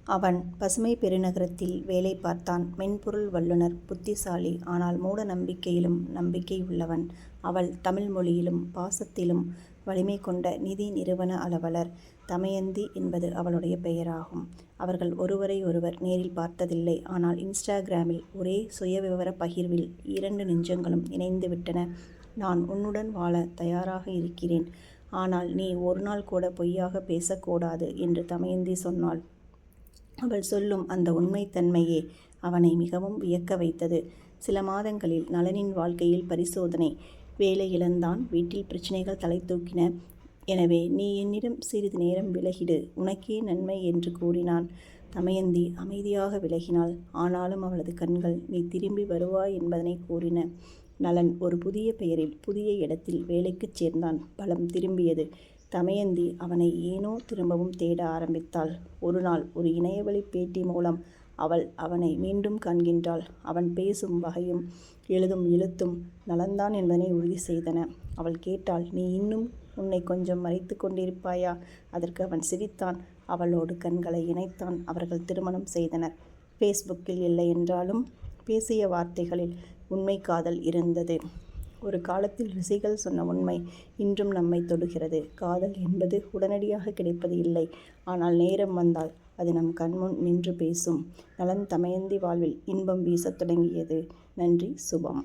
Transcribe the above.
அவன் பசுமை பெருநகரத்தில் வேலை பார்த்தான். மென்பொருள் வல்லுனர், புத்திசாலி. ஆனால் மூட நம்பிக்கையிலும் நம்பிக்கை உள்ளவன். அவள் தமிழ் மொழியிலும் பாசத்திலும் வலிமை கொண்ட நிதி நிறுவன அலுவலர். தமயந்தி என்பது அவளுடைய பெயராகும். அவர்கள் ஒருவரை ஒருவர் நேரில் பார்த்ததில்லை. ஆனால் இன்ஸ்டாகிராமில் ஒரே சுயவிவர பகிர்வில் 2 நெஞ்சங்களும் இணைந்துவிட்டன. நான் உன்னுடன் வாழ தயாராக இருக்கிறேன். ஆனால் நீ ஒரு நாள் கூட பொய்யாக பேசக்கூடாது என்று தமயந்தி சொன்னாள். அவள் சொல்லும் அந்த உண்மைத்தன்மையே அவனை மிகவும் வியக்க வைத்தது. சில மாதங்களில் நளனின் வாழ்க்கையில் பரிசோதனை. வேலை இழந்தான். வீட்டில் பிரச்சனைகள் தலை தூக்கின. எனவே நீ என்னிடம் சிறிது நேரம் விலகிடு, உனக்கே நன்மை என்று கூறினான். தமயந்தி அமைதியாக விலகினாள். ஆனாலும் அவளது கண்கள் நீ திரும்பி வருவாய் என்பதனை கூறின. நளன் ஒரு புதிய பெயரில் புதிய இடத்தில் வேலைக்குச் சேர்ந்தான். பலம் திரும்பியது. தமயந்தி அவனை ஏனோ திரும்பவும் தேட ஆரம்பித்தாள். ஒரு நாள் ஒரு இணையவழி பேட்டி மூலம் அவள் அவனை மீண்டும் காண்கின்றாள். அவன் பேசும் வகையும் எழுதும் எழுத்தும் நலன்தான் என்பதனை உறுதி செய்தன. அவள் கேட்டாள், நீ இன்னும் உன்னை கொஞ்சம் மறைத்து கொண்டிருப்பாயா? அதற்கு அவன் சிரித்தான். அவளோடு கண்களை இணைத்தான். அவர்கள் திருமணம் செய்தனர். ஃபேஸ்புக்கில் இல்லை என்றாலும் பேசிய வார்த்தைகளில் உண்மை காதல் இருந்தது. ஒரு காலத்தில் ரிஷிகள் சொன்ன உண்மை இன்றும் நம்மை தொடுகிறது. காதல் என்பது உடனடியாக கிடைப்பது இல்லை. ஆனால் நேரம் வந்தால் அது நம் கண்முன் நின்று பேசும். நளன் தமயந்தி வாழ்வில் இன்பம் வீசத் தொடங்கியது. நன்றி. சுபம்.